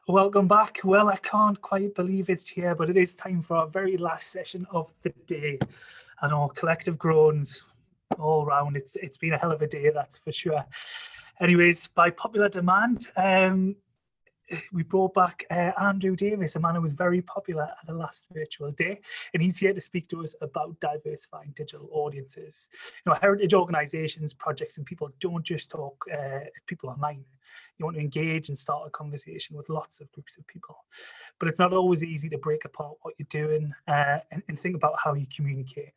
Welcome back. Well, I can't quite believe it's here, but it is time for our very last session of the day. And all collective groans all round. It's been a hell of a day, that's for sure. Anyways, by popular demand, we brought back Andrew Davis, a man who was very popular at the last virtual day, and he's here to speak to us about diversifying digital audiences. Heritage organisations, projects, and people don't just talk people online. You want to engage and start a conversation with lots of groups of people, but it's not always easy to break apart what you're doing and think about how you communicate.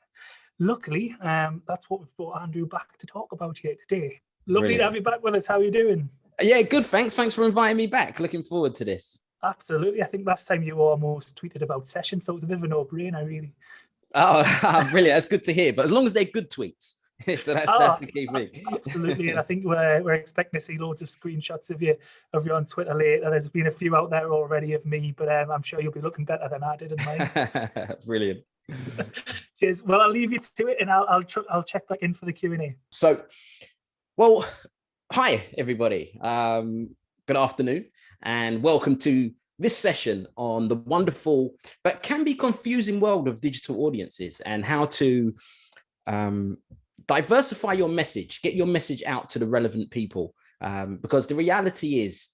Luckily, that's what we've brought Andrew back to talk about here today. Lovely Brilliant. to have you back with us. How are you doing? Yeah, good. Thanks for inviting me back. Looking forward to this. Absolutely. I think last time you almost tweeted about sessions, so it was a bit of a no-brainer, really. Oh, brilliant. That's good to hear. But as long as they're good tweets. So that's the key thing. Absolutely. And I think we're expecting to see loads of screenshots of you on Twitter later. There's been a few out there already of me, but I'm sure you'll be looking better than I did in mine. Brilliant. Cheers. Well, I'll leave you to it, and I'll check back in for the Q&A. So, hi, everybody. Good afternoon, and welcome to this session on the wonderful but can be confusing world of digital audiences and how to diversify your message, get your message out to the relevant people. Because the reality is,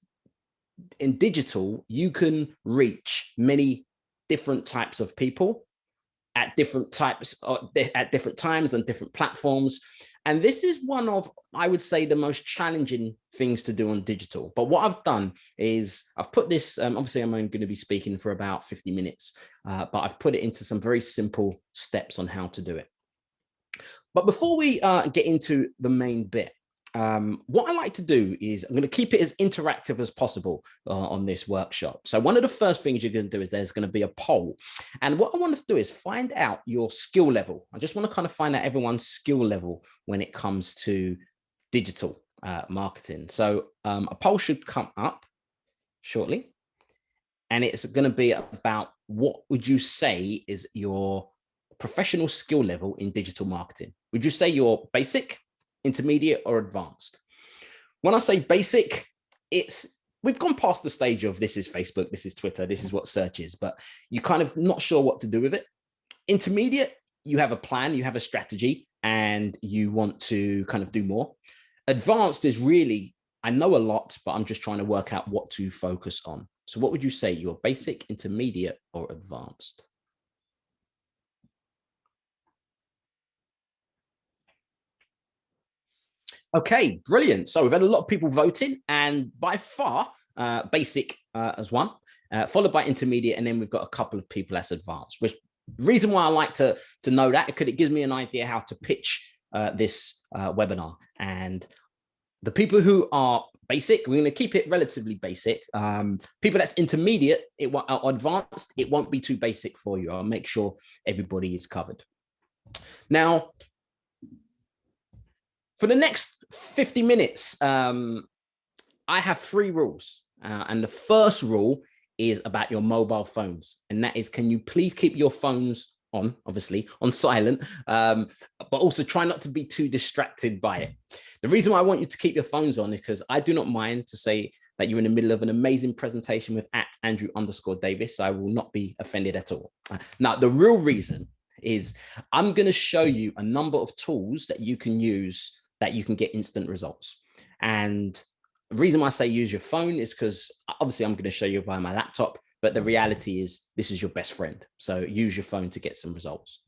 in digital, you can reach many different types of people at different times on different platforms. And this is one of, I would say, the most challenging things to do on digital. But what I've done is I've put this, obviously I'm only going to be speaking for about 50 minutes, but I've put it into some very simple steps on how to do it. But before we get into the main bit, what I like to do is I'm going to keep it as interactive as possible on this workshop. So one of the first things you're going to do is there's going to be a poll. And what I want to do is find out your skill level. I just want to kind of find out everyone's skill level when it comes to digital marketing. So a poll should come up shortly. And it's going to be about what would you say is your professional skill level in digital marketing? Would you say you're basic, intermediate, or advanced? When I say basic, we've gone past the stage of this is Facebook, this is Twitter, this is what search is, but you're kind of not sure what to do with it. Intermediate, you have a plan, you have a strategy, and you want to kind of do more. Advanced is really, I know a lot, but I'm just trying to work out what to focus on. So what would you say, you're basic, intermediate, or advanced? Okay, brilliant. So we've had a lot of people voting, and by far, basic as one, followed by intermediate, and then we've got a couple of people that's advanced. Which reason why I like to know that, because it gives me an idea how to pitch this webinar. And the people who are basic, we're going to keep it relatively basic. People that's intermediate, or advanced, it won't be too basic for you. I'll make sure everybody is covered. Now, for the next 50 minutes, I have 3 rules. And the first rule is about your mobile phones. And that is, can you please keep your phones on, obviously, on silent, but also try not to be too distracted by it. The reason why I want you to keep your phones on is because I do not mind to say that you're in the middle of an amazing presentation with @Andrew_Davis. So I will not be offended at all. Now, the real reason is I'm going to show you a number of tools that you can use that you can get instant results. And the reason why I say use your phone is because obviously I'm going to show you via my laptop, but the reality is this is your best friend. So use your phone to get some results.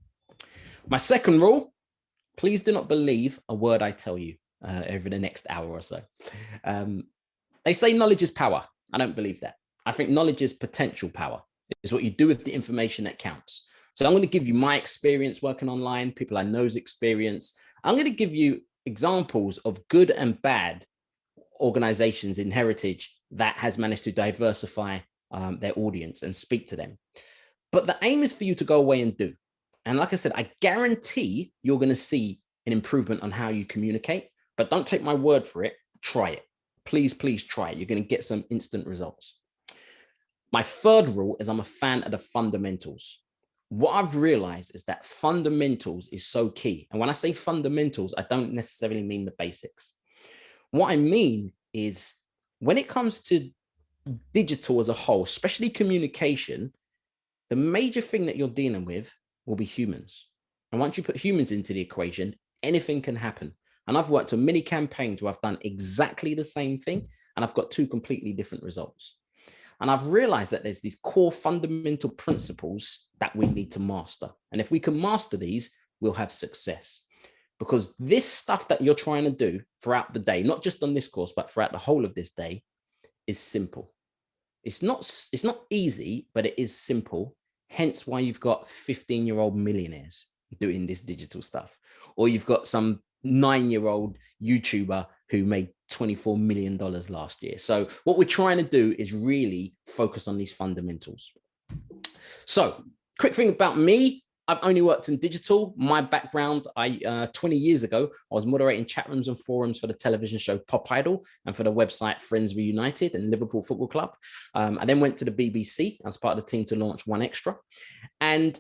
My second rule, please do not believe a word I tell you over the next hour or so. They say knowledge is power. I don't believe that. I think knowledge is potential power. It's what you do with the information that counts. So I'm going to give you my experience working online, people I know's experience. I'm going to give you examples of good and bad organizations in heritage that has managed to diversify their audience and speak to them. But the aim is for you to go away and do. And like I said, I guarantee you're going to see an improvement on how you communicate, but don't take my word for it. Try it. Please, please try it. You're going to get some instant results. My third rule is I'm a fan of the fundamentals. What I've realized is that fundamentals is so key. And when I say fundamentals, I don't necessarily mean the basics. What I mean is when it comes to digital as a whole, especially communication, the major thing that you're dealing with will be humans. And once you put humans into the equation, anything can happen. And I've worked on many campaigns where I've done exactly the same thing, and I've got two completely different results. And I've realized that there's these core fundamental principles that we need to master. And if we can master these, we'll have success. Because this stuff that you're trying to do throughout the day, not just on this course, but throughout the whole of this day, is simple. It's not easy, but it is simple. Hence why you've got 15-year-old millionaires doing this digital stuff. Or you've got some 9-year-old YouTuber who made $24 million last year. So what we're trying to do is really focus on these fundamentals. So quick thing about me, I've only worked in digital. My background, 20 years ago, I was moderating chat rooms and forums for the television show Pop Idol and for the website Friends Reunited and Liverpool Football Club. I then went to the BBC. I was part of the team to launch One Extra. And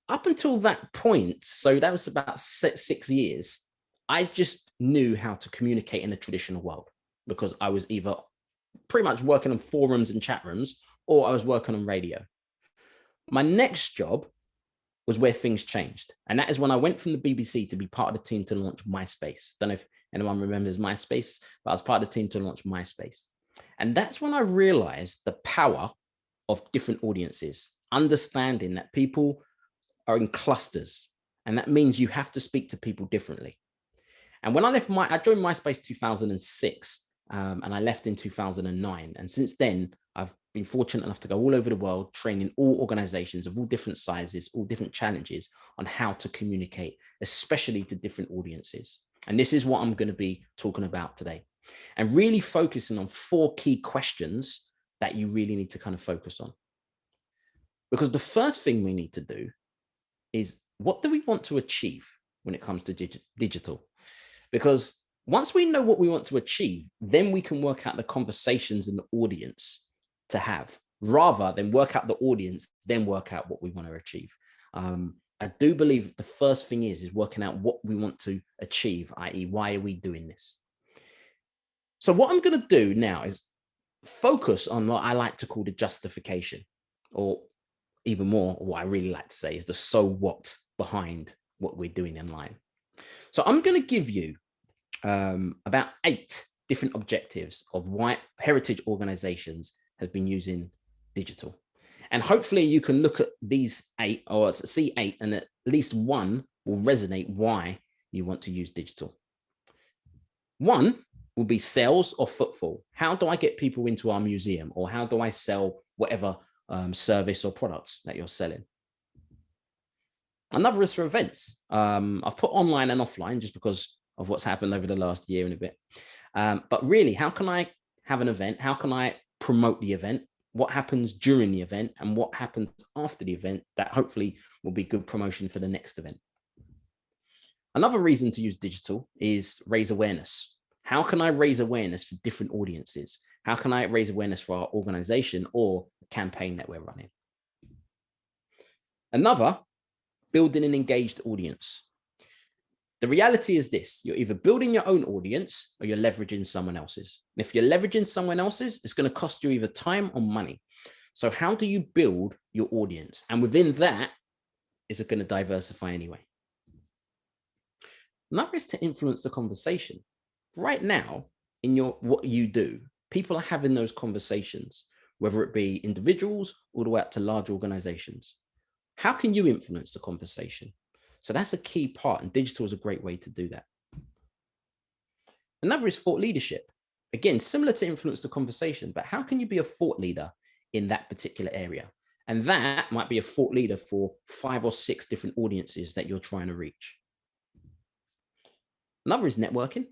up until that point, so that was about 6 years, I just knew how to communicate in the traditional world because I was either pretty much working on forums and chat rooms or I was working on radio. My next job was where things changed. And that is when I went from the BBC to be part of the team to launch MySpace. Don't know if anyone remembers MySpace, but I was part of the team to launch MySpace. And that's when I realized the power of different audiences, understanding that people are in clusters. And that means you have to speak to people differently. And when I joined MySpace 2006, and I left in 2009. And since then, I've been fortunate enough to go all over the world, training all organizations of all different sizes, all different challenges on how to communicate, especially to different audiences. And this is what I'm going to be talking about today. And really focusing on 4 key questions that you really need to kind of focus on. Because the first thing we need to do is, what do we want to achieve when it comes to digital? Because once we know what we want to achieve, then we can work out the conversations in the audience to have, rather than work out the audience, then work out what we want to achieve. I do believe the first thing is working out what we want to achieve, i.e. why are we doing this? So what I'm going to do now is focus on what I like to call the justification, or even more, what I really like to say is the so what behind what we're doing in line. So I'm going to give you about 8 different objectives of why heritage organizations have been using digital. And hopefully you can look at these 8 or see 8 and at least one will resonate why you want to use digital. One will be sales or footfall. How do I get people into our museum, or how do I sell whatever service or products that you're selling? Another is for events. I've put online and offline just because of what's happened over the last year and a bit. But really, how can I have an event? How can I promote the event? What happens during the event and what happens after the event that hopefully will be good promotion for the next event? Another reason to use digital is raise awareness. How can I raise awareness for different audiences? How can I raise awareness for our organization or the campaign that we're running? Another, building an engaged audience. The reality is this: you're either building your own audience or you're leveraging someone else's. And if you're leveraging someone else's, it's going to cost you either time or money. So how do you build your audience? And within that, is it going to diversify anyway? Another is to influence the conversation. Right now, in what you do, people are having those conversations, whether it be individuals all the way up to large organizations. How can you influence the conversation? So that's a key part, and digital is a great way to do that. Another is thought leadership. Again, similar to influence the conversation, but how can you be a thought leader in that particular area? And that might be a thought leader for 5 or 6 different audiences that you're trying to reach. Another is networking.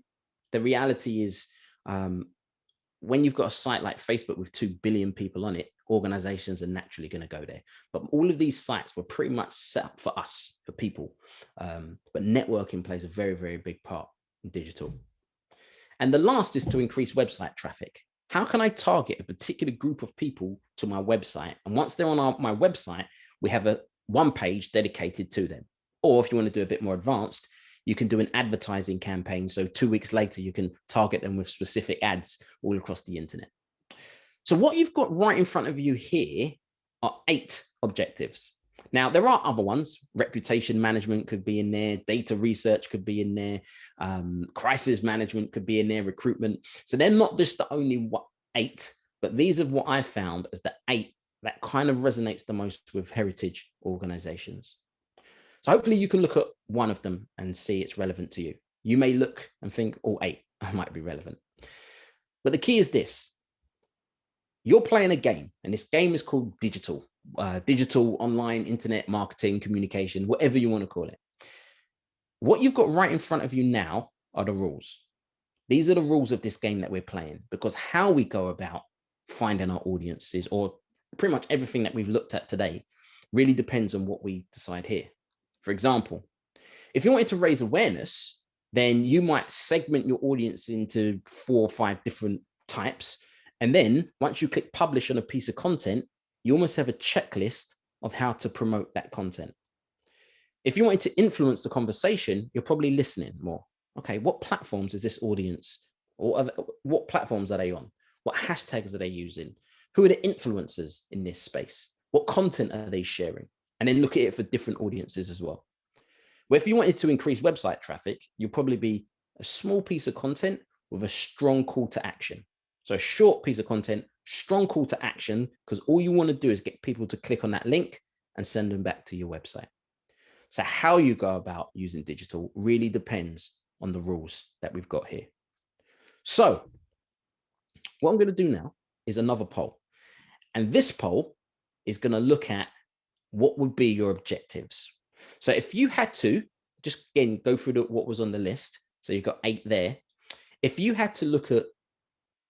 The reality is, when you've got a site like Facebook with 2 billion people on it, organizations are naturally going to go there. But all of these sites were pretty much set up for us, for people. But networking plays a very, very big part in digital. And the last is to increase website traffic. How can I target a particular group of people to my website? And once they're on my website, we have one page dedicated to them. Or if you want to do a bit more advanced, you can do an advertising campaign. So 2 weeks later, you can target them with specific ads all across the internet. So what you've got right in front of you here are 8 objectives. Now, there are other ones. Reputation management could be in there. Data research could be in there. Crisis management could be in there. Recruitment. So they're not just the only 8, but these are what I found as the 8 that kind of resonates the most with heritage organizations. So hopefully you can look at one of them and see it's relevant to you. You may look and think all 8 might be relevant. But the key is this. You're playing a game, and this game is called digital online, internet, marketing, communication, whatever you want to call it. What you've got right in front of you now are the rules. These are the rules of this game that we're playing, because how we go about finding our audiences, or pretty much everything that we've looked at today, really depends on what we decide here. For example, if you wanted to raise awareness, then you might segment your audience into 4 or 5 different types. And then once you click publish on a piece of content, you almost have a checklist of how to promote that content. If you wanted to influence the conversation, you're probably listening more. Okay, what platforms is this audience, or what platforms are they on? What hashtags are they using? Who are the influencers in this space? What content are they sharing? And then look at it for different audiences as well. Well, if you wanted to increase website traffic, you'll probably be a small piece of content with a strong call to action. So a short piece of content, strong call to action, because all you want to do is get people to click on that link and send them back to your website. So how you go about using digital really depends on the rules that we've got here. So what I'm going to do now is another poll. And this poll is going to look at what would be your objectives. So if you had to, just again, go through what was on the list. So you've got 8 there. If you had to look at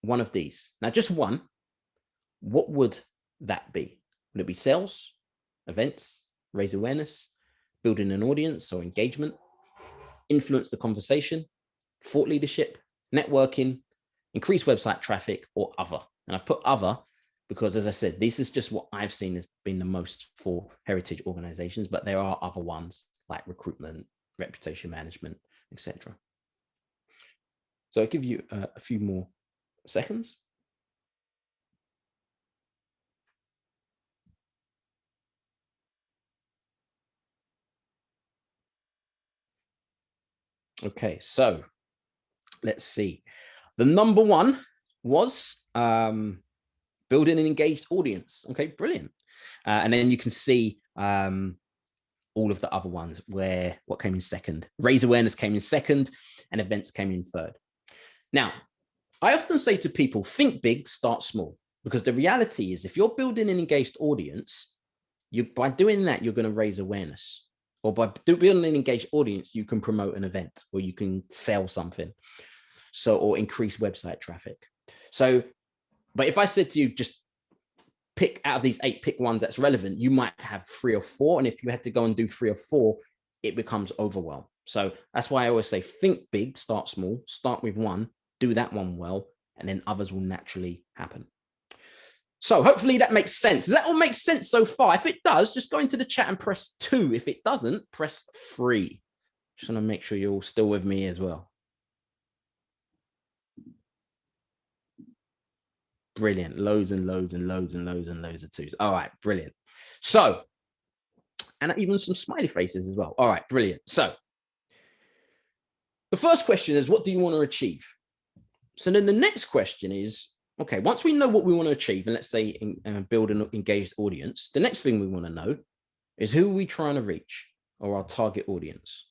one of these, now just one, what would that be? Would it be sales, events, raise awareness, building an audience or engagement, influence the conversation, thought leadership, networking, increase website traffic, or other? And I've put other because, as I said, this is just what I've seen has been the most for heritage organizations, but there are other ones like recruitment, reputation management, etc. So I'll give you a few more seconds. Okay, so let's see. The number 1 was building an engaged audience. Okay, brilliant. And then you can see all of the other ones where what came in second. Raise awareness came in second, and events came in third. Now, I often say to people, think big, start small, because the reality is if you're building an engaged audience, by doing that, you're going to raise awareness. Or by building an engaged audience, you can promote an event, or you can sell something. So, or increase website traffic. So, but if I said to you, just pick out of these 8, pick ones that's relevant, you might have 3 or 4. And if you had to go and do 3 or 4, it becomes overwhelmed. So that's why I always say, think big, start small, start with one, do that one well, and then others will naturally happen. So hopefully that makes sense. Does that all make sense so far? If it does, just go into the chat and press 2. If it doesn't, press 3. Just want to make sure you're all still with me as well. Brilliant. Loads and loads and loads and loads and loads of 2s. All right, brilliant. So, and even some smiley faces as well. All right, brilliant. So the first question is, what do you want to achieve? So then the next question is, okay, once we know what we want to achieve, and let's say build an engaged audience, the next thing we want to know is who are we trying to reach, or our target audience.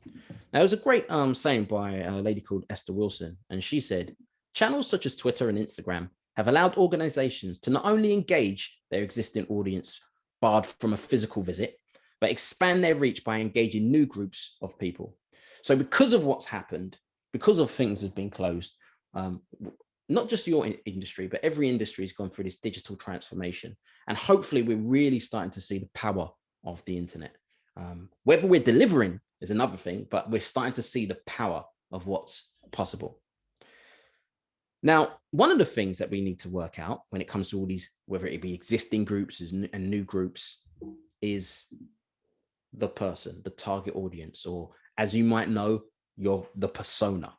Now, there was a great saying by a lady called Esther Wilson, and she said, channels such as Twitter and Instagram have allowed organizations to not only engage their existing audience barred from a physical visit, but expand their reach by engaging new groups of people. So because of what's happened, because of things have been closed, not just your industry, but every industry has gone through this digital transformation. And hopefully we're really starting to see the power of the internet. Whether we're delivering is another thing, but we're starting to see the power of what's possible. Now, one of the things that we need to work out when it comes to all these, whether it be existing groups and new groups, is the person, the target audience, or as you might know, the persona.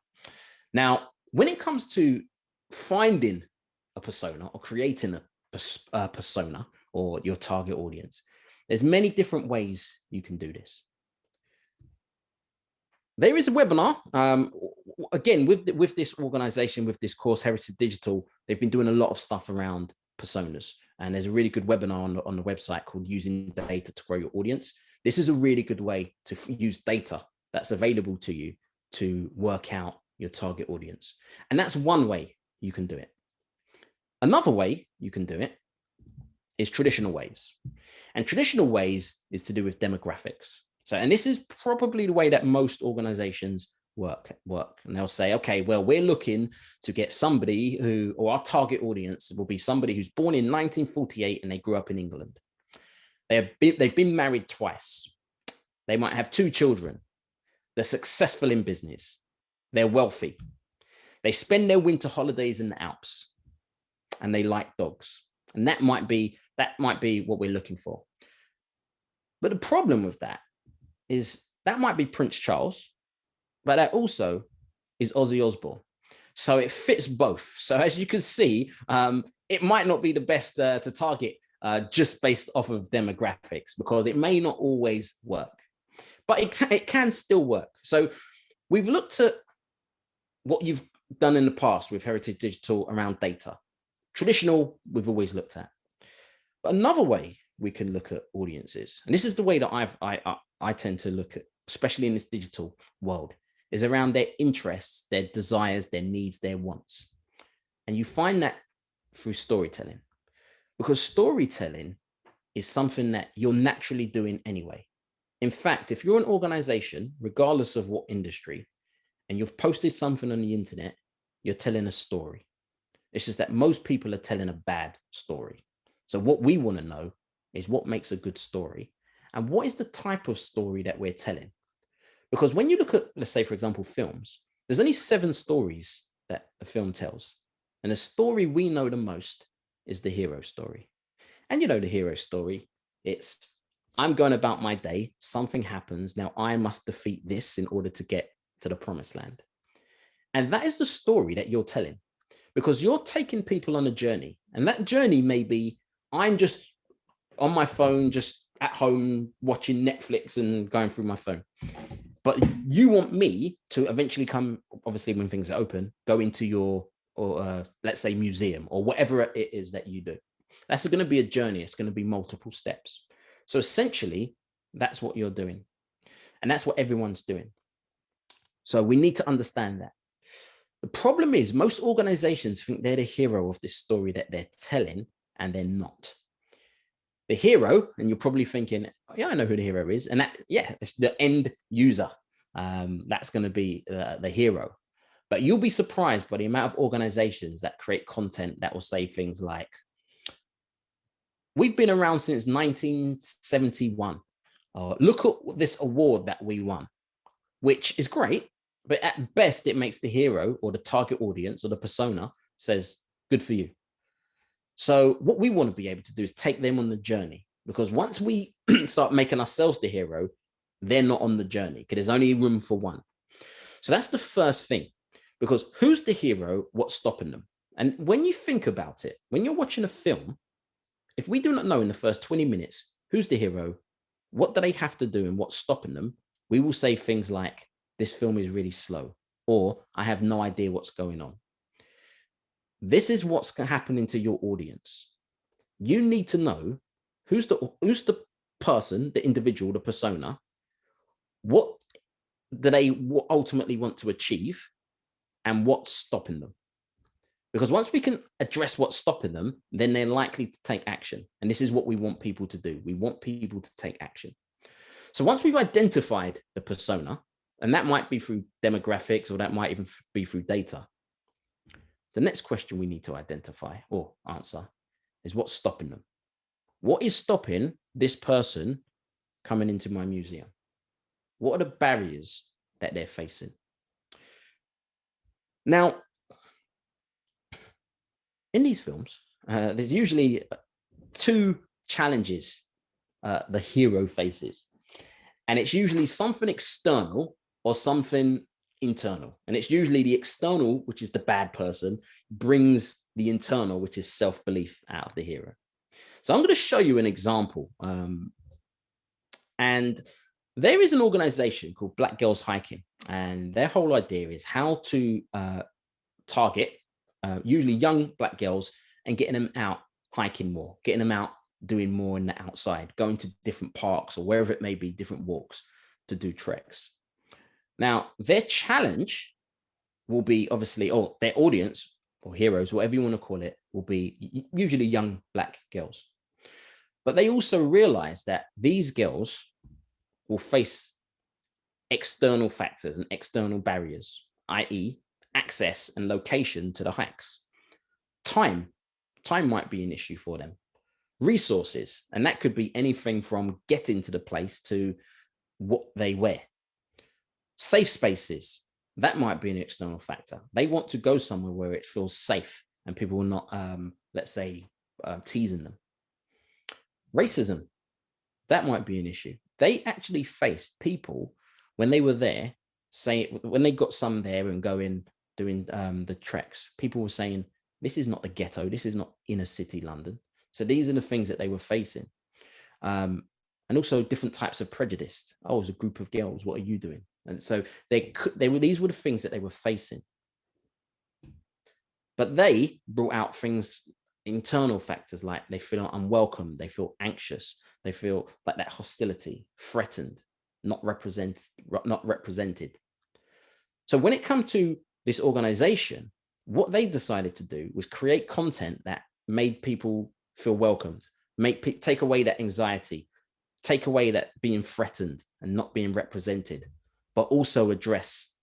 Now, when it comes to finding a persona or creating a persona or your target audience. There's many different ways you can do this. There is a webinar. Again, with this organization, with this course, Heritage Digital, they've been doing a lot of stuff around personas. And there's a really good webinar on the website called Using Data to Grow Your Audience. This is a really good way to use data that's available to you to work out your target audience. And that's one way you can do it. Another way you can do it is traditional ways. And traditional ways is to do with demographics. So, and this is probably the way that most organizations work. And they'll say, okay, well, we're looking to get somebody who, or our target audience will be somebody who's born in 1948 and they grew up in England. They've been married twice. They might have 2 children. They're successful in business. They're wealthy. They spend their winter holidays in the Alps and they like dogs. And that might be what we're looking for. But the problem with that is that might be Prince Charles, but that also is Ozzy Osbourne. So it fits both. So as you can see, it might not be the best to target just based off of demographics, because it may not always work, but it can still work. So we've looked at what you've done in the past with Heritage Digital around data. Traditional, we've always looked at. But another way we can look at audiences, and this is the way that I tend to look at, especially in this digital world, is around their interests, their desires, their needs, their wants. And you find that through storytelling, because storytelling is something that you're naturally doing anyway. In fact, if you're an organization, regardless of what industry, and you've posted something on the internet, you're telling a story. It's just that most people are telling a bad story. So what we want to know is what makes a good story and what is the type of story that we're telling. Because when you look at, let's say, for example, films, there's only 7 stories that a film tells. And the story we know the most is the hero story. And you know the hero story, it's, I'm going about my day, something happens, now I must defeat this in order to get to the promised land. And that is the story that you're telling, because you're taking people on a journey. And that journey may be, I'm just on my phone, just at home, watching Netflix and going through my phone. But you want me to eventually come, obviously when things are open, go into your, or let's say museum or whatever it is that you do. That's going to be a journey. It's going to be multiple steps. So essentially, that's what you're doing. And that's what everyone's doing. So we need to understand that. The problem is most organizations think they're the hero of this story that they're telling, and they're not. The hero, and you're probably thinking, oh, yeah, I know who the hero is. And that, yeah, it's the end user. That's going to be the hero. But you'll be surprised by the amount of organizations that create content that will say things like, we've been around since 1971. Look at this award that we won, which is great. But at best, it makes the hero or the target audience or the persona says, good for you. So what we want to be able to do is take them on the journey, because once we start making ourselves the hero, they're not on the journey because there's only room for one. So that's the first thing, because who's the hero? What's stopping them? And when you think about it, when you're watching a film, if we do not know in the first 20 minutes, who's the hero, what do they have to do and what's stopping them, we will say things like, this film is really slow, or I have no idea what's going on. This is what's happening to your audience. You need to know who's the person, the individual, the persona, what do they ultimately want to achieve, and what's stopping them. Because once we can address what's stopping them, then they're likely to take action. And this is what we want people to do. We want people to take action. So once we've identified the persona, and that might be through demographics, or that might even be through data, the next question we need to identify or answer is what's stopping them. What is stopping this person coming into my museum? What are the barriers that they're facing? Now, in these films, there's usually 2 challenges the hero faces. And it's usually something external or something internal. And it's usually the external, which is the bad person, brings the internal, which is self-belief, out of the hero. So I'm going to show you an example. And there is an organization called Black Girls Hiking, and their whole idea is how to target usually young Black girls and getting them out hiking more, getting them out doing more in the outside, going to different parks or wherever it may be, different walks to do treks. Now, their challenge will be obviously, or their audience or heroes, whatever you want to call it, will be usually young Black girls. But they also realize that these girls will face external factors and external barriers, i.e. access and location to the hikes. Time might be an issue for them. Resources, and that could be anything from getting to the place to what they wear. Safe spaces, that might be an external factor. They want to go somewhere where it feels safe and people will not, let's say, teasing them. Racism, that might be an issue. They actually faced people when they were there, when they got some there and doing the treks, people were saying, this is not the ghetto, this is not inner city London. So these are the things that they were facing. And also different types of prejudice. Oh, it's a group of girls, what are you doing? And so these were the things that they were facing. But they brought out things, internal factors, like they feel unwelcome, they feel anxious, they feel like that hostility, threatened, not represented. So when it comes to this organization, what they decided to do was create content that made people feel welcomed, take away that anxiety, take away that being threatened and not being represented, but also address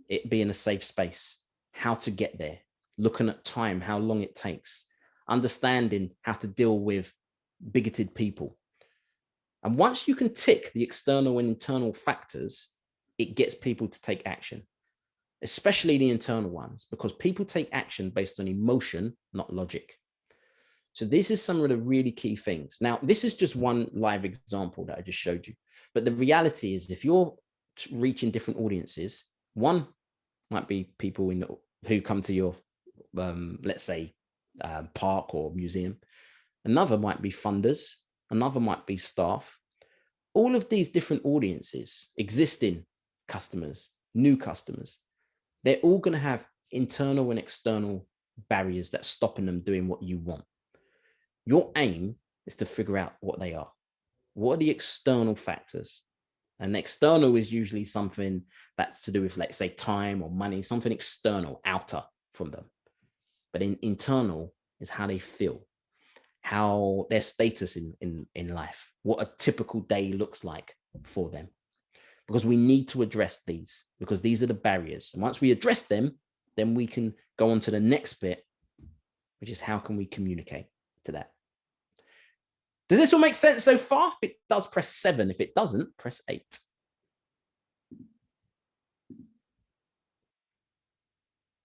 it being a safe space, how to get there, looking at time, how long it takes, understanding how to deal with bigoted people. And once you can tick the external and internal factors, it gets people to take action, especially the internal ones, because people take action based on emotion, not logic. So this is some of the really key things. Now, this is just one live example that I just showed you. But the reality is, if you're reaching different audiences, one might be people who come to your, let's say, park or museum. Another might be funders. Another might be staff. All of these different audiences, existing customers, new customers, they're all going to have internal and external barriers that's stopping them doing what you want. Your aim is to figure out what they are. What are the external factors? And external is usually something that's to do with, let's say, time or money, something external, outer from them. But internal is how they feel, how their status in life, what a typical day looks like for them. Because we need to address these, because these are the barriers. And once we address them, then we can go on to the next bit, which is how can we communicate to that? Does this all make sense so far? If it does, press 7. If it doesn't, press 8.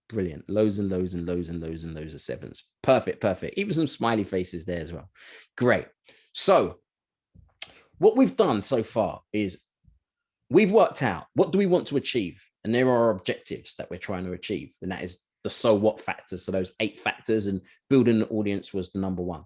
Brilliant. Loads and loads and loads and loads and loads of 7s. Perfect, perfect. Even some smiley faces there as well. Great. So what we've done so far is we've worked out what do we want to achieve? And there are objectives that we're trying to achieve. And that is the so what factors. So those 8 factors, and building an audience was the number 1.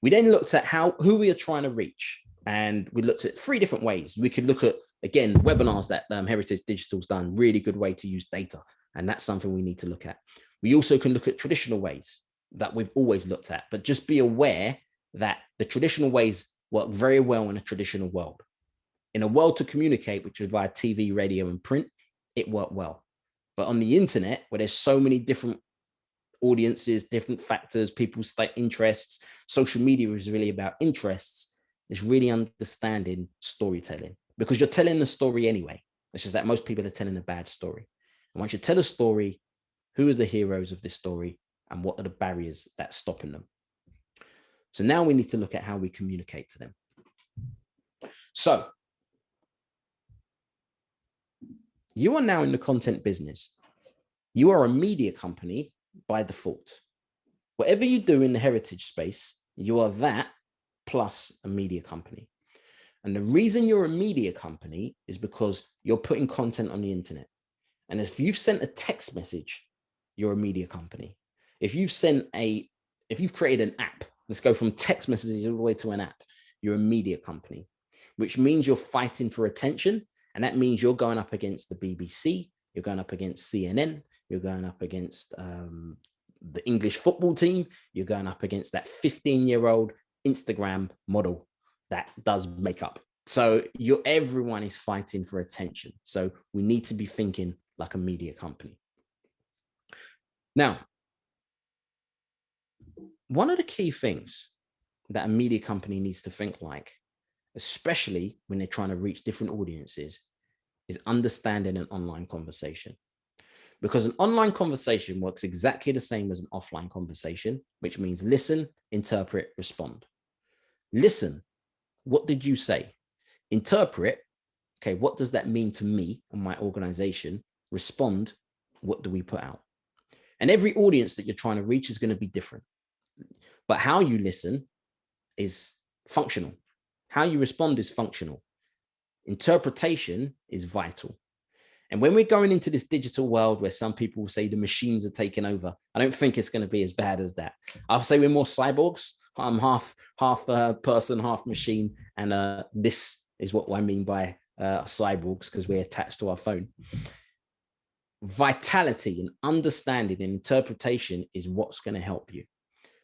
We then looked at who we are trying to reach. And we looked at 3 different ways. We could look at, again, webinars that Heritage Digital's done, really good way to use data. And that's something we need to look at. We also can look at traditional ways that we've always looked at, but just be aware that the traditional ways work very well in a traditional world. In a world to communicate, which is via TV, radio, and print, it worked well. But on the internet, where there's so many different audiences, different factors, people's interests, social media is really about interests. It's really understanding storytelling, because you're telling the story anyway. It's just that most people are telling a bad story. And once you tell a story, who are the heroes of this story and what are the barriers that's stopping them? So now we need to look at how we communicate to them. So you are now in the content business. You are a media company by default. Whatever you do in the heritage space, you are that plus a media company. And the reason you're a media company is because you're putting content on the internet. And if you've sent a text message, you're a media company. If you've created an app, let's go from text messages all the way to an app, you're a media company, which means you're fighting for attention. And that means you're going up against the BBC, you're going up against CNN, you're going up against the English football team, you're going up against that 15-year-old Instagram model that does makeup. So everyone is fighting for attention. So we need to be thinking like a media company. Now, one of the key things that a media company needs to think like, especially when they're trying to reach different audiences, is understanding an online conversation. Because an online conversation works exactly the same as an offline conversation, which means listen, interpret, respond. Listen, what did you say? Interpret, okay, what does that mean to me and my organization? Respond, what do we put out? And every audience that you're trying to reach is going to be different. But how you listen is functional. How you respond is functional. Interpretation is vital. And when we're going into this digital world where some people will say the machines are taking over, I don't think it's going to be as bad as that. I'll say we're more cyborgs. I'm half person, half machine. And this is what I mean by cyborgs, because we're attached to our phone. Vitality and understanding and interpretation is what's going to help you.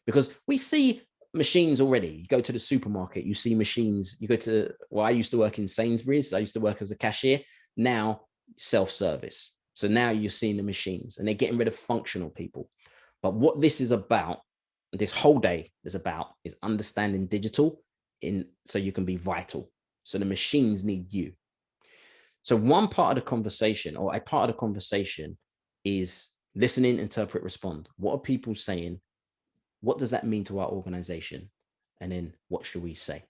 Because we see machines already. You go to the supermarket, you see machines. You go to, well, I used to work in Sainsbury's. I used to work as a cashier. Now, self-service. So now you're seeing the machines and they're getting rid of functional people. But what this is about, this whole day is about, is understanding digital so you can be vital. So the machines need you. So one part of the conversation, or a part of the conversation, is listening, interpret, respond. What are people saying? What does that mean to our organization? And then what should we say?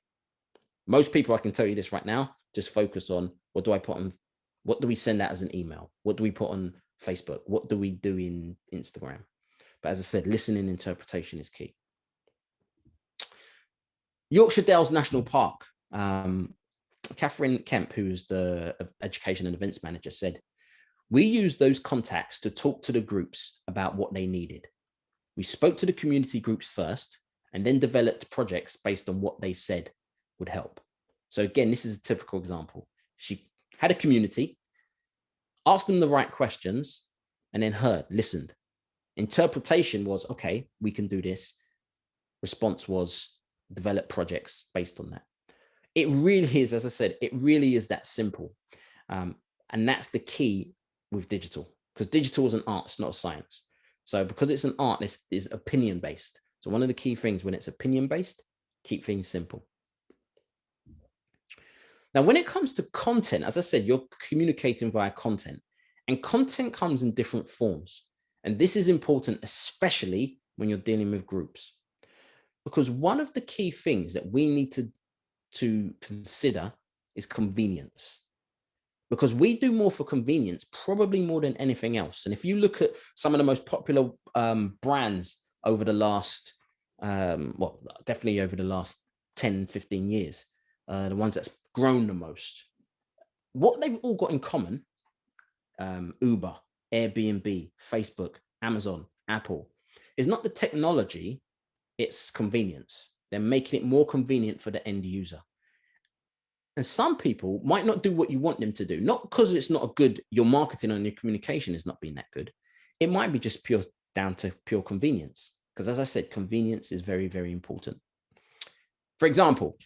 Most people, I can tell you this right now, just focus on what do I put on, what do we send out as an email? What do we put on Facebook? What do we do in Instagram? But as I said, listening, interpretation is key. Yorkshire Dales National Park. Catherine Kemp, who is the education and events manager, said, we used those contacts to talk to the groups about what they needed. We spoke to the community groups first and then developed projects based on what they said would help. So again, this is a typical example. She had a community, asked them the right questions, and then listened. Interpretation was, okay, we can do this. Response was develop projects based on that. It really is, as I said, it really is that simple. And that's the key with digital, because digital is an art, it's not a science. So because it's an art, this is opinion-based. So one of the key things when it's opinion-based, keep things simple. Now, when it comes to content, as I said, you're communicating via content, and content comes in different forms. And this is important, especially when you're dealing with groups, because one of the key things that we need to consider is convenience. Because we do more for convenience, probably more than anything else. And if you look at some of the most popular brands over the last, well, definitely over the last 10, 15 years, the ones that's grown the most, what they've all got in common, Uber, Airbnb, Facebook, Amazon, Apple, is not the technology, it's convenience. They're making it more convenient for the end user. And some people might not do what you want them to do, not because it's not a good, your marketing and your communication has not been that good. It might be just down to pure convenience. Because as I said, convenience is very, very important. For example,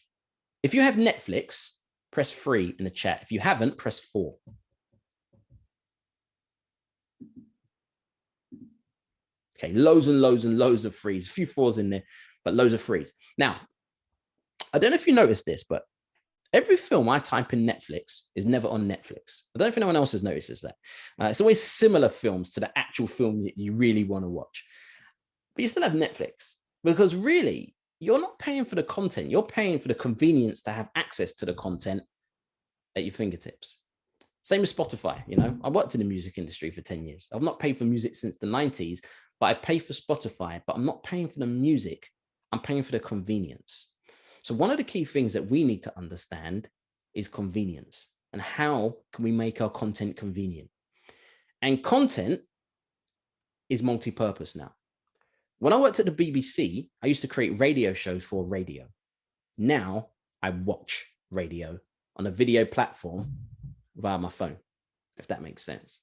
if you have Netflix, press 3 in the chat. If you haven't, press 4. Okay, loads and loads and loads of 3s, a few 4s in there, but loads of 3s. Now, I don't know if you noticed this, but every film I type in Netflix is never on Netflix. I don't know if anyone else has noticed that. It's always similar films to the actual film that you really want to watch. But you still have Netflix, because really, you're not paying for the content. You're paying for the convenience to have access to the content at your fingertips. Same as Spotify. You know, I worked in the music industry for 10 years. I've not paid for music since the 90s, but I pay for Spotify, but I'm not paying for the music. I'm paying for the convenience. So one of the key things that we need to understand is convenience, and how can we make our content convenient? And content is multi-purpose now. When I worked at the BBC, I used to create radio shows for radio. Now I watch radio on a video platform via my phone, if that makes sense.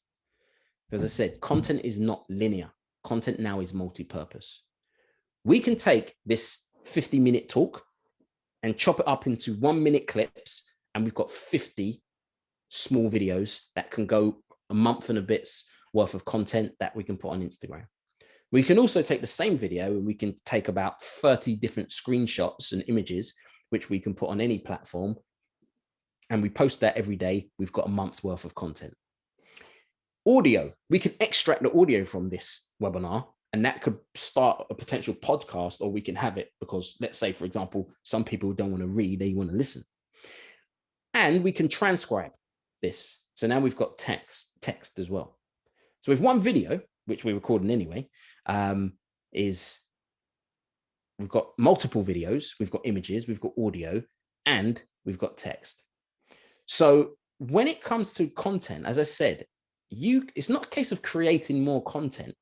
As I said, content is not linear. Content now is multi-purpose. We can take this 50-minute talk and chop it up into 1-minute clips, and we've got 50 small videos that can go a month and a bit's worth of content that we can put on Instagram. We can also take the same video and we can take about 30 different screenshots and images, which we can put on any platform, and we post that every day. We've got a month's worth of content. Audio, we can extract the audio from this webinar, and that could start a potential podcast, or we can have it because, let's say, for example, some people don't want to read, they want to listen. And we can transcribe this. So now we've got text as well. So with one video, which we're recording anyway, we've got multiple videos, we've got images, we've got audio, and we've got text. So when it comes to content, as I said, it's not a case of creating more content.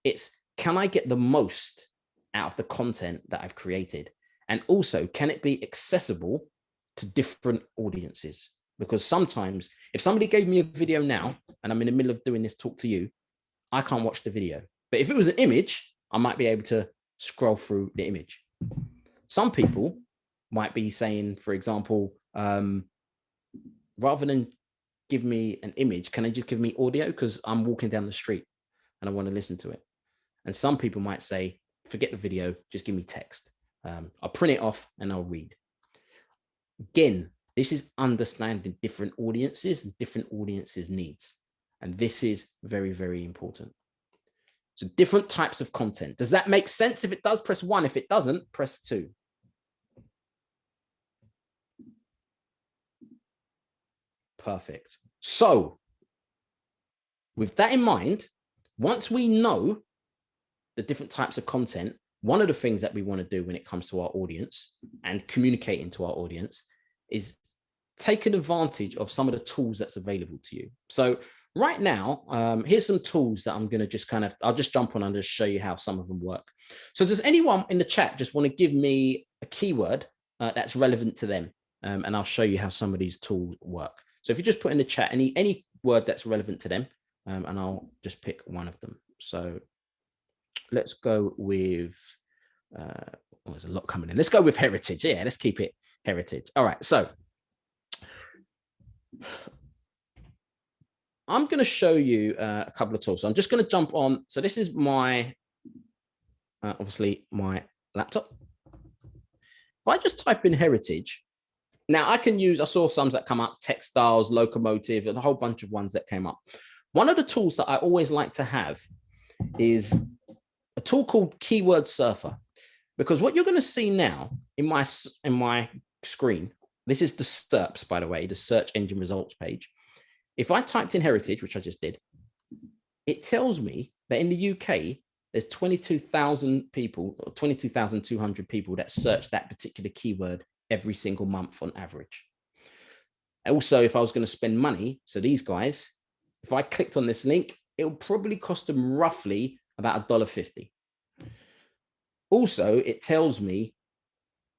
It's, can I get the most out of the content that I've created? And also, can it be accessible to different audiences? Because sometimes if somebody gave me a video now and I'm in the middle of doing this talk to you, I can't watch the video. But if it was an image, I might be able to scroll through the image. Some people might be saying, for example, rather than give me an image, can I just give me audio? Because I'm walking down the street and I want to listen to it. And some people might say, forget the video, just give me text. I'll print it off and I'll read. Again, this is understanding different audiences and different audiences' needs. And this is very, very important. So different types of content. Does that make sense? If it does, press 1. If it doesn't, press 2. Perfect. So with that in mind, once we know the different types of content, one of the things that we want to do when it comes to our audience and communicating to our audience is taking advantage of some of the tools that's available to you. So right now, here's some tools that I'm going to just I'll just jump on and just show you how some of them work. So does anyone in the chat just want to give me a keyword that's relevant to them? And I'll show you how some of these tools work. So if you just put in the chat any word that's relevant to them, and I'll just pick one of them. So let's go with, there's a lot coming in. Let's go with heritage. Yeah, let's keep it heritage. All right, so I'm going to show you a couple of tools. So I'm just going to jump on. So this is my, obviously my laptop. If I just type in heritage, now I can use, I saw some that come up, textiles, locomotive, and a whole bunch of ones that came up. One of the tools that I always like to have is a tool called Keyword Surfer, because what you're going to see now in my screen, this is the SERPs, by the way, the search engine results page. If I typed in heritage, which I just did, it tells me that in the UK, there's 22,000 people, or 22,200 people that search that particular keyword every single month on average. Also, if I was going to spend money, so these guys, if I clicked on this link, it will probably cost them roughly about $1.50. Also, it tells me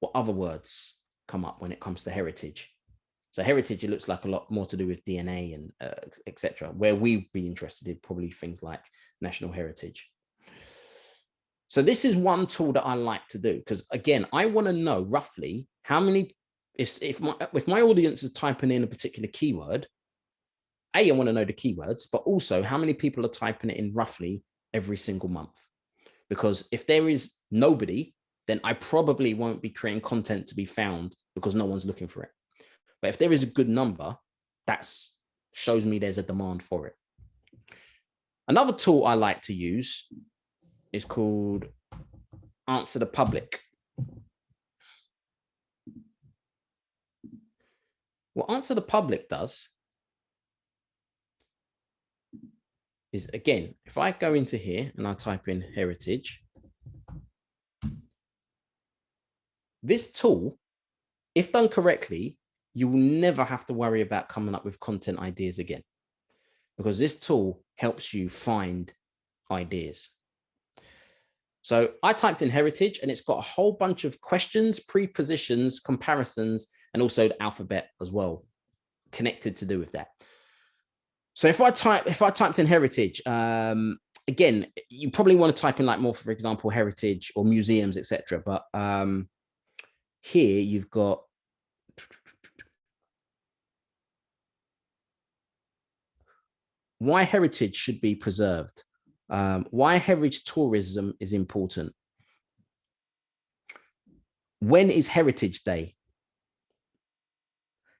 what other words come up when it comes to heritage. So heritage, it looks like a lot more to do with DNA and etc. Where we'd be interested in probably things like national heritage. So this is one tool that I like to do, because again, I want to know roughly how many, if my audience is typing in a particular keyword, I want to know the keywords, but also how many people are typing it in roughly every single month. Because if there is nobody, then I probably won't be creating content to be found because no one's looking for it. But if there is a good number, that shows me there's a demand for it. Another tool I like to use is called Answer the Public. What Answer the Public does is, again, if I go into here and I type in heritage, this tool, if done correctly, you will never have to worry about coming up with content ideas again, because this tool helps you find ideas. So I typed in heritage and it's got a whole bunch of questions, prepositions, comparisons, and also the alphabet as well, connected to do with that. So if I typed in heritage, again, you probably want to type in like more, for example, heritage or museums, etc. But here you've got why heritage should be preserved, why heritage tourism is important. When is Heritage Day?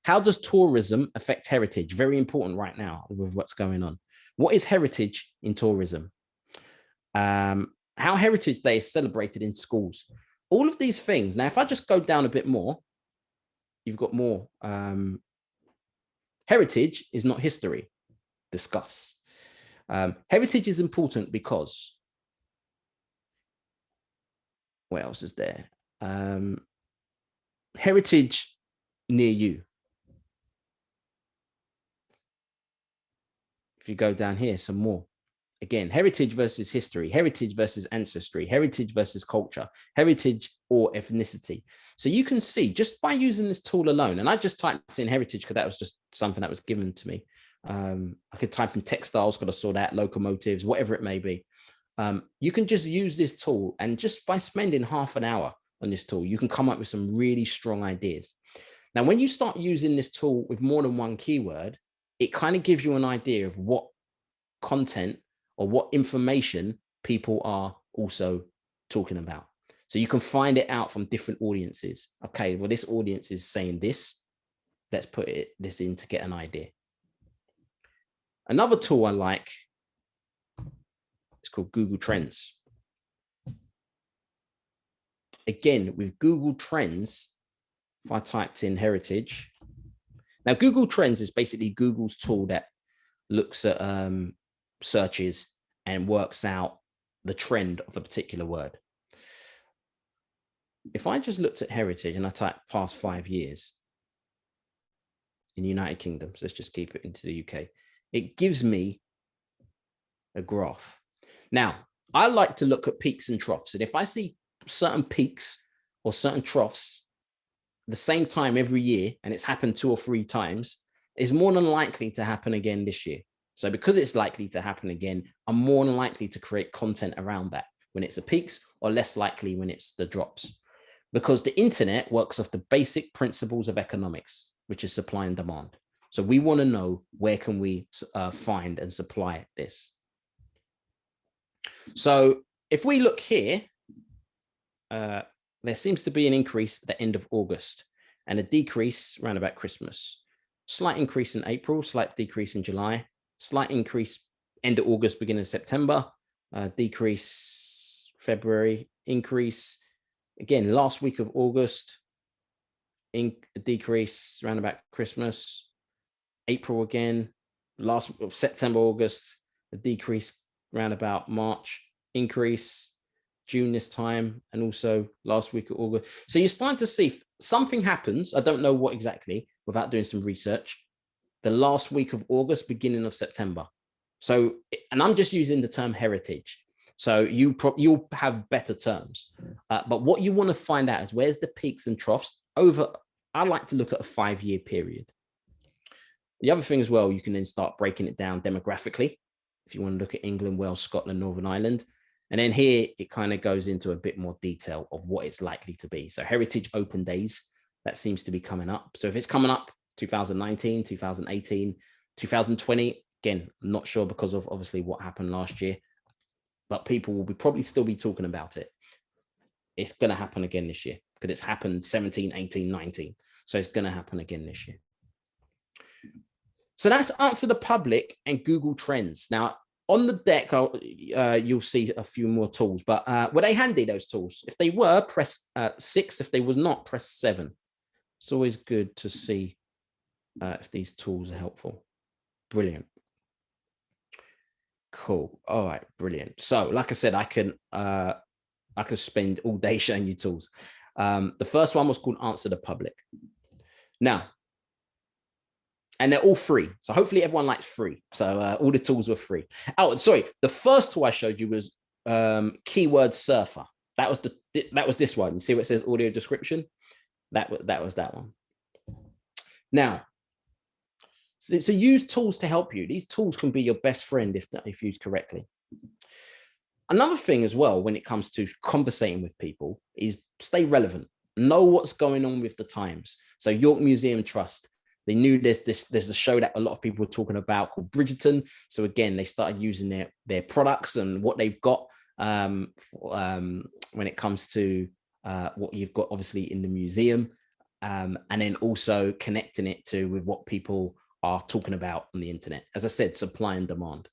How does tourism affect heritage? Very important right now with what's going on. What is heritage in tourism? How Heritage Day is celebrated in schools. All of these things. Now, if I just go down a bit more, you've got more. Heritage is not history. Discuss. Heritage is important because, what else is there? Heritage near you. If you go down here, some more. Again, heritage versus history, heritage versus ancestry, heritage versus culture, heritage or ethnicity. So you can see just by using this tool alone, and I just typed in heritage because that was just something that was given to me. I could type in textiles because I saw that, locomotives, whatever it may be. You can just use this tool, and just by spending half an hour on this tool, you can come up with some really strong ideas. Now, when you start using this tool with more than one keyword, it kind of gives you an idea of what content or what information people are also talking about. So you can find it out from different audiences. Okay, well, this audience is saying this. Let's put this in to get an idea. Another tool I like is called Google Trends. Again, with Google Trends, if I typed in heritage, now Google Trends is basically Google's tool that looks at searches and works out the trend of a particular word. If I just looked at heritage and I type past 5 years in the United Kingdom, so let's just keep it into the UK, it gives me a graph. Now, I like to look at peaks and troughs. And if I see certain peaks or certain troughs the same time every year, and it's happened 2 or 3 times, it's more than likely to happen again this year. So because it's likely to happen again, I'm more than likely to create content around that when it's the peaks, or less likely when it's the drops. Because the internet works off the basic principles of economics, which is supply and demand. So we want to know, where can we find and supply this? So if we look here, there seems to be an increase at the end of August and a decrease around about Christmas. Slight increase in April, slight decrease in July, slight increase end of August, beginning of September, decrease February, increase again last week of August, decrease around about Christmas, April again, last of September, August, a decrease around about March, increase June this time, and also last week of August. So you're starting to see something happens. I don't know what exactly, without doing some research, the last week of August, beginning of September. So, and I'm just using the term heritage. So you'll have better terms. But what you want to find out is, where's the peaks and troughs over, I like to look at a 5-year period. The other thing as well, you can then start breaking it down demographically. If you want to look at England, Wales, Scotland, Northern Ireland. And then here, it kind of goes into a bit more detail of what it's likely to be. So heritage open days, that seems to be coming up. So if it's coming up 2019, 2018, 2020, again, I'm not sure because of obviously what happened last year, but people will probably still be talking about it. It's going to happen again this year because it's happened 17, 18, 19. So it's going to happen again this year. So that's Answer the Public and Google Trends. Now, on the deck, you'll see a few more tools, but were they handy, those tools? If they were, press 6. If they were not, press 7. It's always good to see if these tools are helpful. Brilliant. Cool. All right, brilliant. So, like I said, I can spend all day showing you tools. The first one was called Answer the Public. Now, and they're all free. So hopefully everyone likes free. So all the tools were free. Oh, sorry. The first tool I showed you was keyword surfer. That was this one. You see what it says audio description? That was that one. Now, so use tools to help you. These tools can be your best friend if used correctly. Another thing as well, when it comes to conversating with people, is stay relevant. Know what's going on with the times. So York Museum Trust, they knew there's a show that a lot of people were talking about called Bridgerton. So again, they started using their products and what they've got when it comes to what you've got obviously in the museum, and then also connecting it with what people are talking about on the internet. As I said, supply and demand.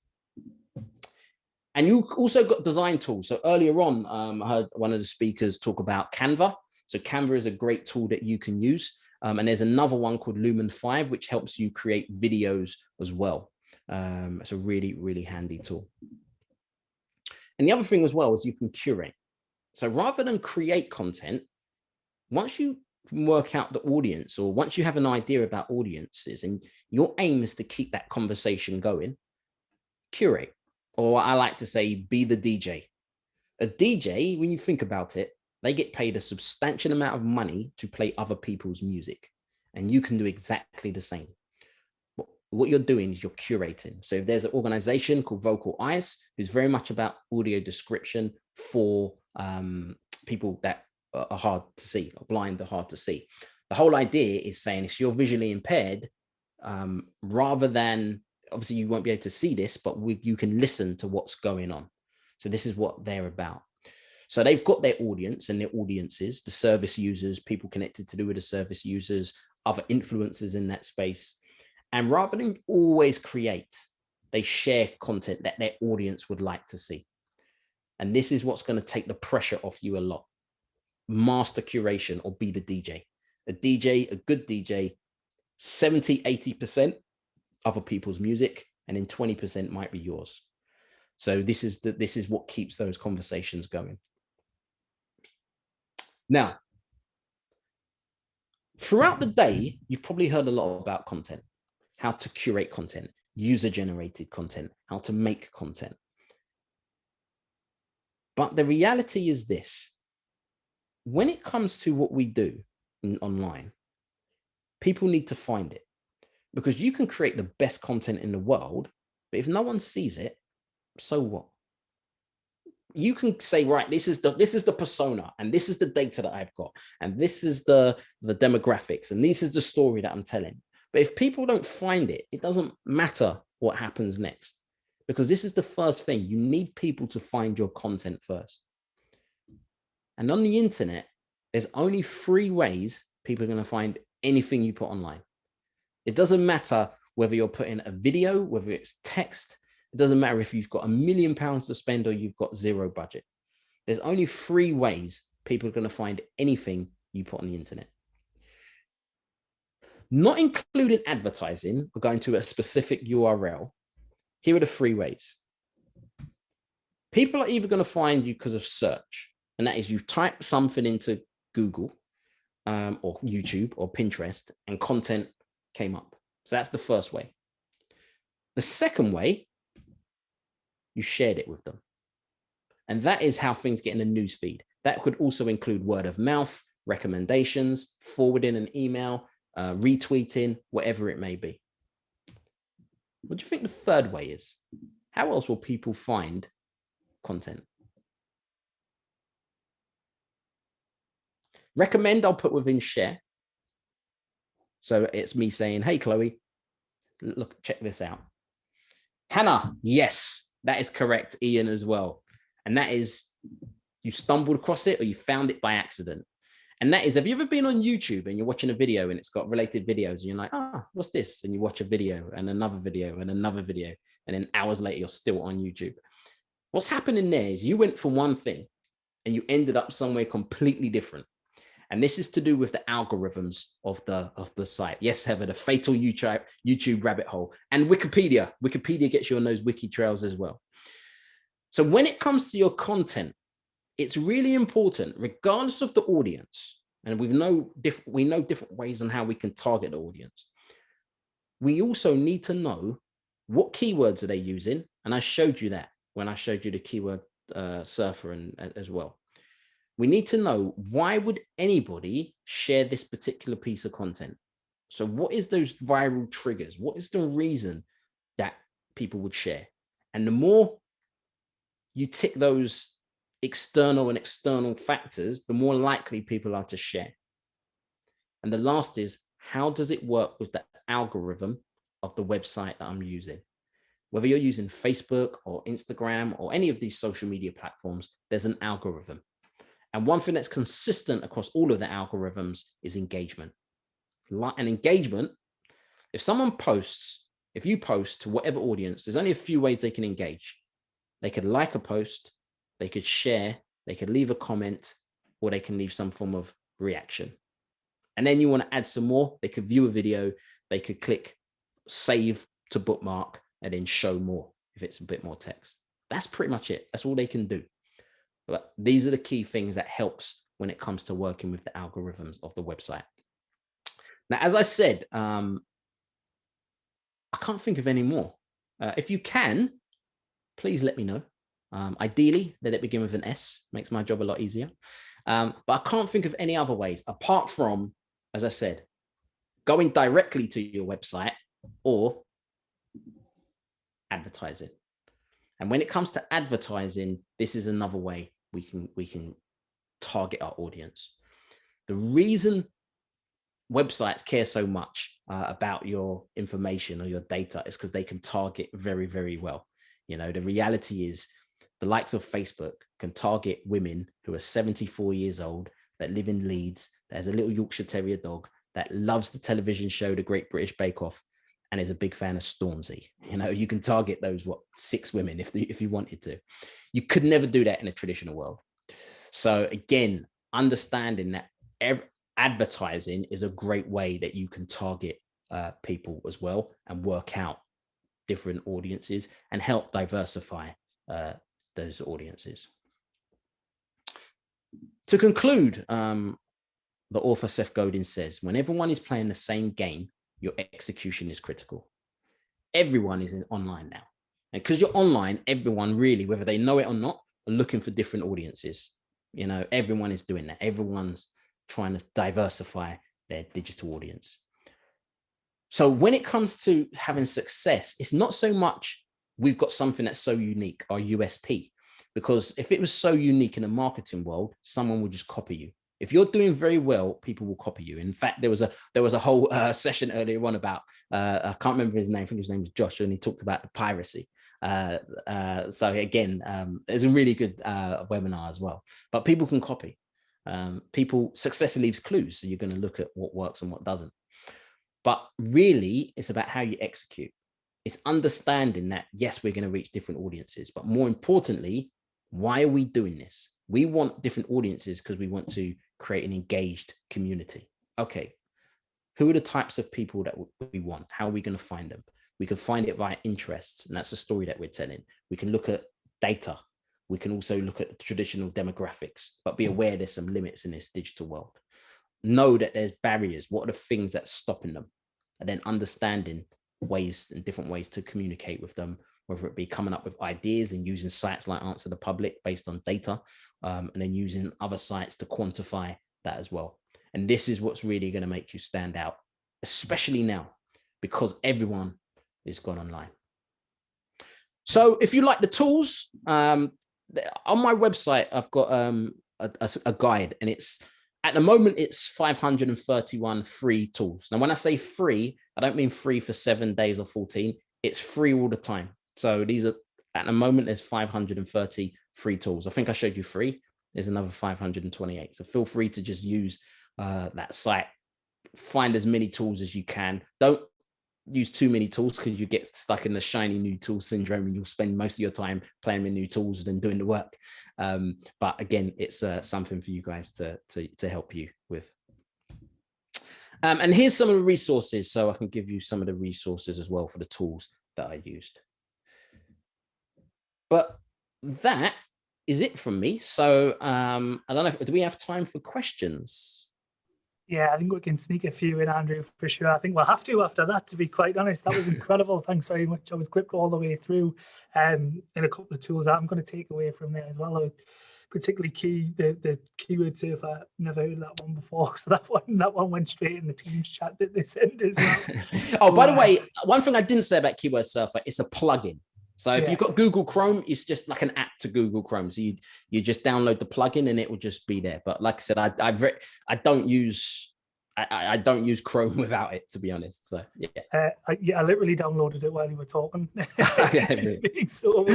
And you also got design tools. So earlier on, I heard one of the speakers talk about Canva. So Canva is a great tool that you can use. And there's another one called Lumen 5, which helps you create videos as well. It's a really, really handy tool. And the other thing as well is you can curate. So rather than create content, once you work out the audience, or once you have an idea about audiences and your aim is to keep that conversation going, curate. Or I like to say, be the DJ. A DJ, when you think about it, they get paid a substantial amount of money to play other people's music. And you can do exactly the same. What you're doing is you're curating. So if there's an organization called Vocal Eyes, who's very much about audio description for people that are hard to see, or blind or hard to see. The whole idea is saying if you're visually impaired, rather than, obviously you won't be able to see this, but you can listen to what's going on. So this is what they're about. So they've got their audience and their audiences, the service users, people connected to do with the service users, other influencers in that space. And rather than always create, they share content that their audience would like to see. And this is what's going to take the pressure off you a lot. Master curation, or be the DJ. A good DJ, 70, 80% other people's music, and then 20% might be yours. So this is what keeps those conversations going. Now, throughout the day, you've probably heard a lot about content, how to curate content, user-generated content, how to make content. But the reality is this: when it comes to what we do online, people need to find it, because you can create the best content in the world, but if no one sees it, so what? You can say, right, this is the persona, and this is the data that I've got, and this is the demographics, and this is the story that I'm telling. But if people don't find it, it doesn't matter what happens next, because this is the first thing. You need people to find your content first. And on the internet, there's only 3 ways people are going to find anything you put online. It doesn't matter whether you're putting a video, whether it's text. It doesn't matter if you've got £1 million to spend or you've got 0 budget. There's only 3 ways people are going to find anything you put on the internet. Not including advertising or going to a specific URL. Here are the 3 ways. People are either going to find you because of search, and that is you type something into Google or YouTube or Pinterest, and content came up. So that's the first way. The second way, you shared it with them. And that is how things get in the news feed. That could also include word of mouth, recommendations, forwarding an email, retweeting, whatever it may be. What do you think the third way is? How else will people find content? Recommend, I'll put within share. So it's me saying, hey, Chloe, look, check this out. Hannah, yes, that is correct. Ian as well. And that is, you stumbled across it or you found it by accident. And that is, have you ever been on YouTube and you're watching a video and it's got related videos and you're like, what's this? And you watch a video and another video and another video. And then hours later, you're still on YouTube. What's happening there is you went for one thing and you ended up somewhere completely different. And this is to do with the algorithms of the site. Yes, Heather, the fatal YouTube rabbit hole. And Wikipedia. Wikipedia gets you on those wiki trails as well. So when it comes to your content, it's really important, regardless of the audience, and we know different ways on how we can target the audience. We also need to know what keywords are they using. And I showed you that when I showed you the keyword surfer as well. We need to know, why would anybody share this particular piece of content? So what is those viral triggers? What is the reason that people would share? And the more you tick those external factors, the more likely people are to share. And the last is, how does it work with the algorithm of the website that I'm using? Whether you're using Facebook or Instagram or any of these social media platforms, there's an algorithm. And one thing that's consistent across all of the algorithms is engagement. And engagement, if someone posts, if you post to whatever audience, there's only a few ways they can engage. They could like a post, they could share, they could leave a comment, or they can leave some form of reaction. And then you want to add some more, they could view a video, they could click save to bookmark and then show more if it's a bit more text. That's pretty much it. That's all they can do. But these are the key things that helps when it comes to working with the algorithms of the website. Now, as I said, I can't think of any more. If you can, please let me know. Ideally, let it begin with an S, makes my job a lot easier. But I can't think of any other ways apart from, as I said, going directly to your website or advertising. And when it comes to advertising, this is another way we can target our audience. The reason websites care so much about your information or your data is because they can target very, very well. You know, the reality is the likes of Facebook can target women who are 74 years old, that live in Leeds, that has a little Yorkshire Terrier dog, that loves the television show, The Great British Bake Off, and is a big fan of Stormzy. You know, you can target those, 6 women if you wanted to. You could never do that in a traditional world. So again, understanding that advertising is a great way that you can target people as well and work out different audiences and help diversify those audiences. To conclude, the author Seth Godin says, when everyone is playing the same game, your execution is critical. Everyone is online now. And because you're online, everyone really, whether they know it or not, are looking for different audiences. You know, everyone is doing that. Everyone's trying to diversify their digital audience. So when it comes to having success, it's not so much we've got something that's so unique, our USP, because if it was so unique in the marketing world, someone would just copy you. If you're doing very well, people will copy you. In fact, there was a whole session earlier on about, I can't remember his name, I think his name was Josh, and he talked about the piracy. So again, there's a really good webinar as well, but people can copy. Success leaves clues. So you're going to look at what works and what doesn't. But really, it's about how you execute. It's understanding that, yes, we're going to reach different audiences, but more importantly, why are we doing this? We want different audiences because we want to create an engaged community. Okay, who are the types of people that we want? How are we going to find them? We can find it via interests, and that's the story that we're telling. We can look at data. We can also look at traditional demographics, but be aware there's some limits in this digital world. Know that there's barriers. What are the things that's stopping them? And then understanding ways and different ways to communicate with them, whether it be coming up with ideas and using sites like Answer the Public based on data, and then using other sites to quantify that as well. And this is what's really going to make you stand out, especially now, because everyone is gone online. So if you like the tools, on my website, I've got a guide, and it's, at the moment, it's 531 free tools. Now, when I say free, I don't mean free for 7 days or 14. It's free all the time. So these are, at the moment, there's 530 free tools. I think I showed you 3. There's another 528. So feel free to just use that site. Find as many tools as you can. Don't use too many tools because you get stuck in the shiny new tool syndrome and you'll spend most of your time playing with new tools than doing the work. But again, it's something for you guys to help you with. And here's some of the resources. So I can give you some of the resources as well for the tools that I used. But that is it from me. So I don't know, do we have time for questions? Yeah, I think we can sneak a few in, Andrew, for sure. I think we'll have to after that, to be quite honest. That was incredible. Thanks very much. I was gripped all the way through. And a couple of tools that I'm going to take away from there as well. Particularly key, the keyword surfer. Never heard that one before. So that one went straight in the Teams chat that they sent as well. Oh, by the way, one thing I didn't say about keyword surfer, it's a plugin. So if you've got Google Chrome, it's just like an app to Google Chrome. So you just download the plugin and it will just be there. But like I said, I don't use Chrome without it, to be honest. So yeah, I literally downloaded it while you were talking. Just being so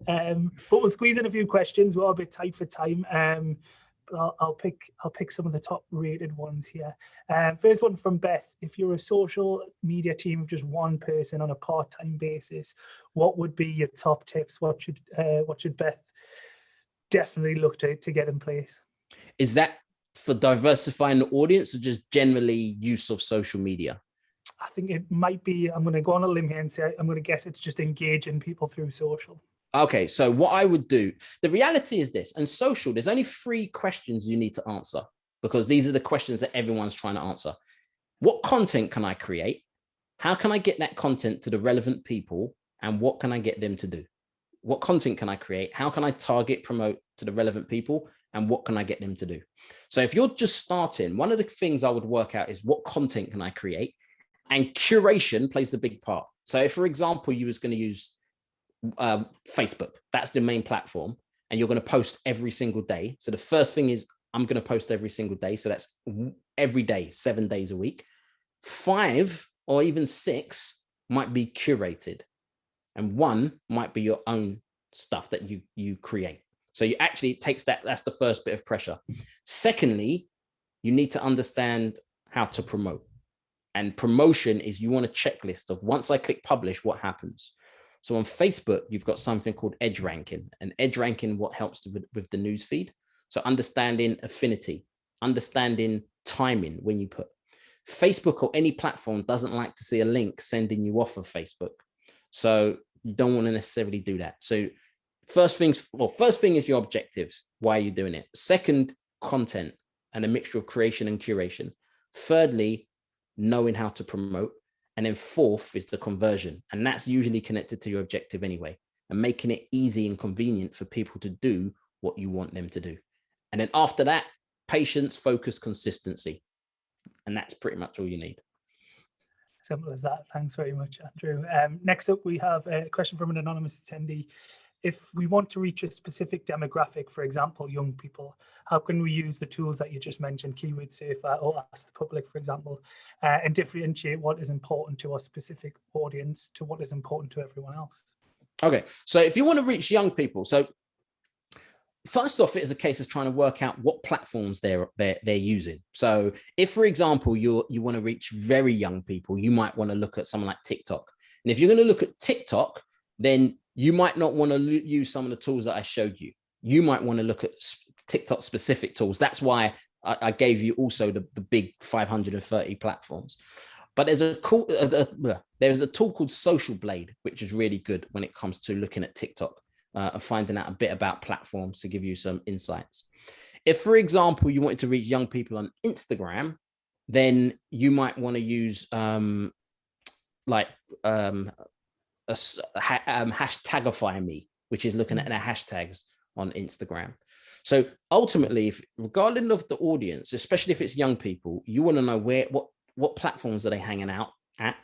but we'll squeeze in a few questions. We're a bit tight for time. But I'll pick some of the top rated ones here. First one from Beth. If you're a social media team of just one person on a part-time basis, what would be your top tips? What should Beth definitely look to get in place? Is that for diversifying the audience or just generally use of social media? I think it might be, I'm going to go on a limb here and say, I'm going to guess it's just engaging people through social. Okay, so what I would do, the reality is this, and social, there's only 3 questions you need to answer because these are the questions that everyone's trying to answer. What content can I create? How can I get that content to the relevant people? And what can I get them to do? What content can I create? How can I target, promote to the relevant people? And what can I get them to do? So if you're just starting, one of the things I would work out is what content can I create? And curation plays a big part. So if, for example, you was going to use Facebook, that's the main platform, and you're going to post every single day. So the first thing is I'm going to post every single day. So that's every day, 7 days a week. 5 or even 6 might be curated, and 1 might be your own stuff that you create. So you actually, it takes that's the first bit of pressure. Secondly, you need to understand how to promote. And promotion is, you want a checklist of, once I click publish, what happens? So on Facebook, you've got something called edge ranking, and edge ranking, what helps with the news feed. So understanding affinity, understanding timing when you put. Facebook or any platform doesn't like to see a link sending you off of Facebook. So you don't want to necessarily do that. So first thing is your objectives. Why are you doing it? Second, content and a mixture of creation and curation. Thirdly, knowing how to promote. And then 4th is the conversion. And that's usually connected to your objective anyway, and making it easy and convenient for people to do what you want them to do. And then after that, patience, focus, consistency. And that's pretty much all you need. Simple as that. Thanks very much, Andrew. Next up, we have a question from an anonymous attendee. If we want to reach a specific demographic, for example, young people, how can we use the tools that you just mentioned, keyword surfer or ask the public, for example, and differentiate what is important to a specific audience to what is important to everyone else? Okay, so if you want to reach young people, so first off, it is a case of trying to work out what platforms they're using. So if, for example, you want to reach very young people, you might want to look at something like TikTok. And if you're going to look at TikTok, then you might not want to use some of the tools that I showed you. You might want to look at TikTok specific tools. That's why I gave you also the big 530 platforms. But there's a tool called Social Blade, which is really good when it comes to looking at TikTok and finding out a bit about platforms to give you some insights. If, for example, you wanted to reach young people on Instagram, then you might want to use hashtagify me, which is looking at the hashtags on Instagram. So ultimately, regardless of the audience, especially if it's young people, you want to know what platforms are they hanging out at?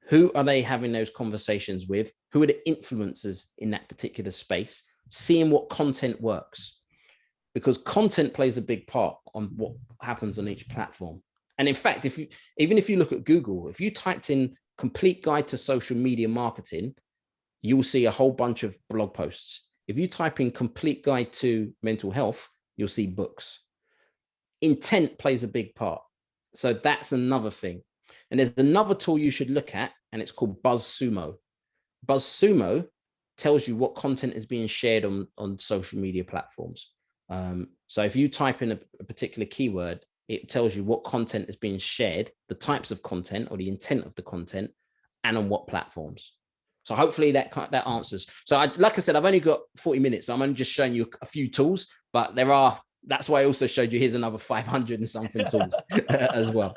Who are they having those conversations with? Who are the influencers in that particular space? Seeing what content works, because content plays a big part on what happens on each platform. And in fact, even if you look at Google, if you typed in complete guide to social media marketing, you will see a whole bunch of blog posts. If you type in complete guide to mental health, you'll see books. Intent plays a big part. So that's another thing. And there's another tool you should look at, and it's called BuzzSumo. BuzzSumo tells you what content is being shared on social media platforms. So if you type in a particular keyword, it tells you what content is being shared, the types of content or the intent of the content, and on what platforms. So hopefully that answers. So like I said, I've only got 40 minutes. So I'm only just showing you a few tools, but there are that's why I also showed you here's another 500 and something tools as well.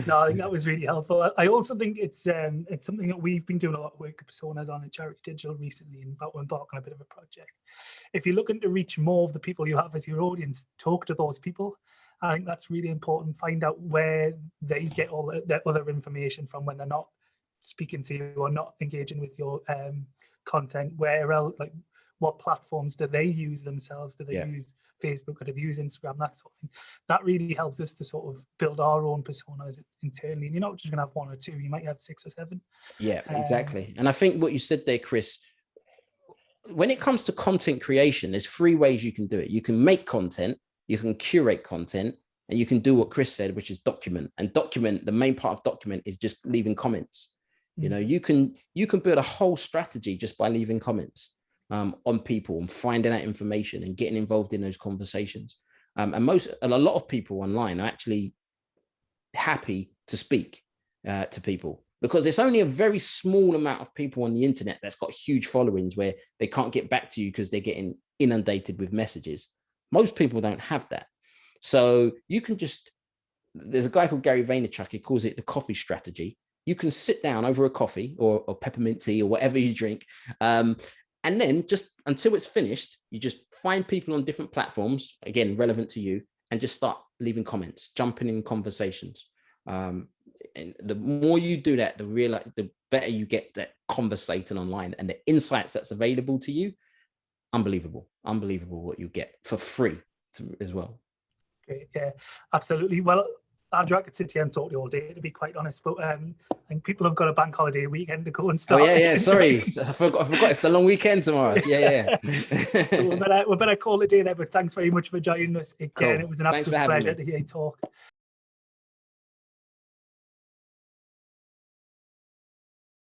No, I think that was really helpful. I also think it's something that we've been doing a lot of work with personas on at Charity Digital recently, and about to embark on a bit of a project. If you're looking to reach more of the people you have as your audience, talk to those people. I think that's really important. Find out where they get all their other information from when they're not speaking to you or not engaging with your content. Where else, like, what platforms do they use themselves? Do they use Facebook, or do they use Instagram? That sort of thing. That really helps us to sort of build our own personas internally. And you're not just going to have one or two; you might have 6 or 7. Yeah, exactly. And I think what you said there, Chris, when it comes to content creation, there's 3 ways you can do it. You can make content, you can curate content, and you can do what Chris said, which is document. And document, the main part of document is just leaving comments. You know, you can build a whole strategy just by leaving comments on people and finding out information and getting involved in those conversations. And a lot of people online are actually happy to speak to people, because it's only a very small amount of people on the internet that's got huge followings where they can't get back to you because they're getting inundated with messages. Most people don't have that. So you can just, there's a guy called Gary Vaynerchuk, he calls it the coffee strategy. You can sit down over a coffee or peppermint tea or whatever you drink. And then just until it's finished, you just find people on different platforms, again, relevant to you, and just start leaving comments, jumping in conversations. And the more you do that, the better you get at conversating online, and the insights that's available to you, unbelievable what you get for free as well. Great, yeah, absolutely. Well, Andrew, I could sit here and talk to you all day, to be quite honest, but I think people have got a bank holiday weekend to go and start. Oh, yeah, sorry. I forgot it's the long weekend tomorrow. Yeah. we better call it a day there, but thanks very much for joining us again. Cool. It was an absolute pleasure to hear you talk.